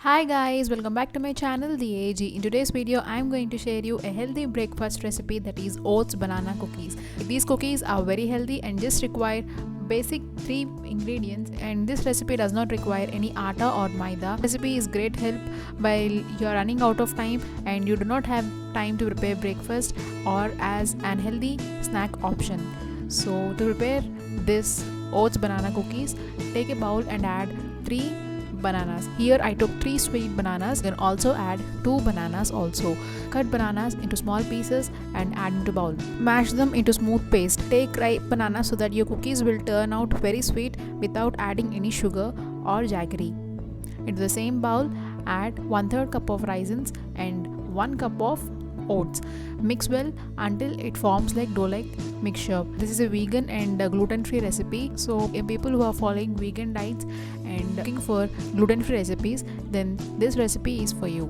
Hi guys, welcome back to my channel The AG. In today's video, I'm going to share you a healthy breakfast recipe, that is oats banana cookies. These cookies are very healthy and just require basic 3 ingredients, and this recipe does not require any atta or maida. This recipe is great help while you're running out of time and you do not have time to prepare breakfast, or as an healthy snack option. So to prepare this oats banana cookies, take a bowl and add 3 bananas. Here I took 3 sweet bananas. You can also add 2 bananas also. Cut bananas into small pieces and add into bowl. Mash them into smooth paste. Take ripe bananas so that your cookies will turn out very sweet without adding any sugar or jaggery. Into the same bowl, add 1/3 cup of raisins and 1 cup of oats. Mix well until it forms like dough-like mixture. This is a vegan and gluten-free recipe, so people who are following vegan diets and looking for gluten-free recipes, then this recipe is for you.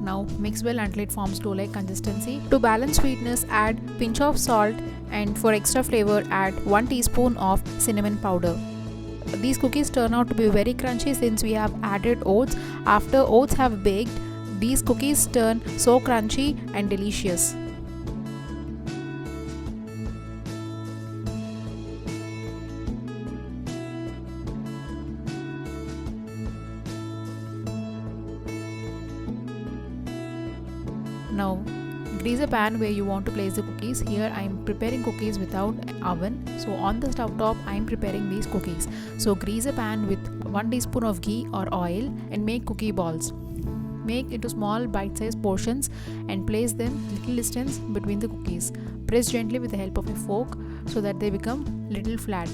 Now mix well until it forms dough-like consistency. To balance sweetness, add pinch of salt, and for extra flavor add 1 teaspoon of cinnamon powder. These cookies turn out to be very crunchy since we have added oats. After oats have baked, these cookies turn so crunchy and delicious. Now grease a pan where you want to place the cookies. Here I am preparing cookies without oven, so on the stove top I am preparing these cookies. So grease a pan with 1 teaspoon of ghee or oil and make cookie balls. Make into small bite-sized portions and place them little distance between the cookies. Press gently with the help of a fork so that they become little flat.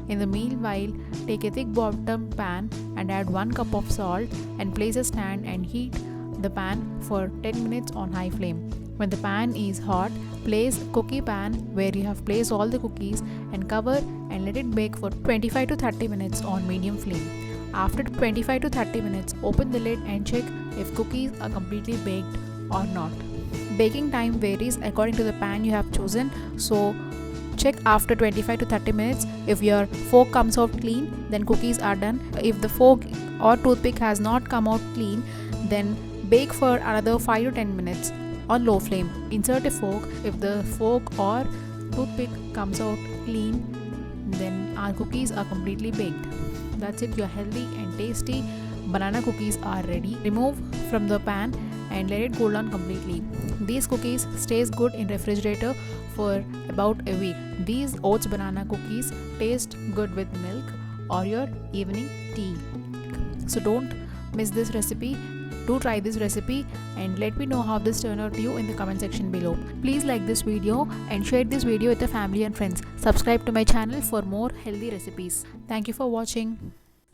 In the meanwhile, take a thick bottom pan and add 1 cup of salt and place a stand and heat the pan for 10 minutes on high flame. When the pan is hot, place cookie pan where you have placed all the cookies and cover and let it bake for 25 to 30 minutes on medium flame. After 25 to 30 minutes, open the lid and check if cookies are completely baked or not. Baking time varies according to the pan you have chosen, so check after 25 to 30 minutes. If your fork comes out clean, then cookies are done. If the fork or toothpick has not come out clean, then bake for another 5 to 10 minutes on low flame. Insert a fork. If the fork or toothpick comes out clean, then our cookies are completely baked. That's it. Your healthy and tasty banana cookies are ready. Remove from the pan and let it cool down completely. These cookies stays good in refrigerator for about a week. These oats banana cookies taste good with milk or your evening tea. So don't miss this recipe. Do try this recipe and let me know how this turned out to you in the comment section below. Please like this video and share this video with your family and friends. Subscribe to my channel for more healthy recipes. Thank you for watching.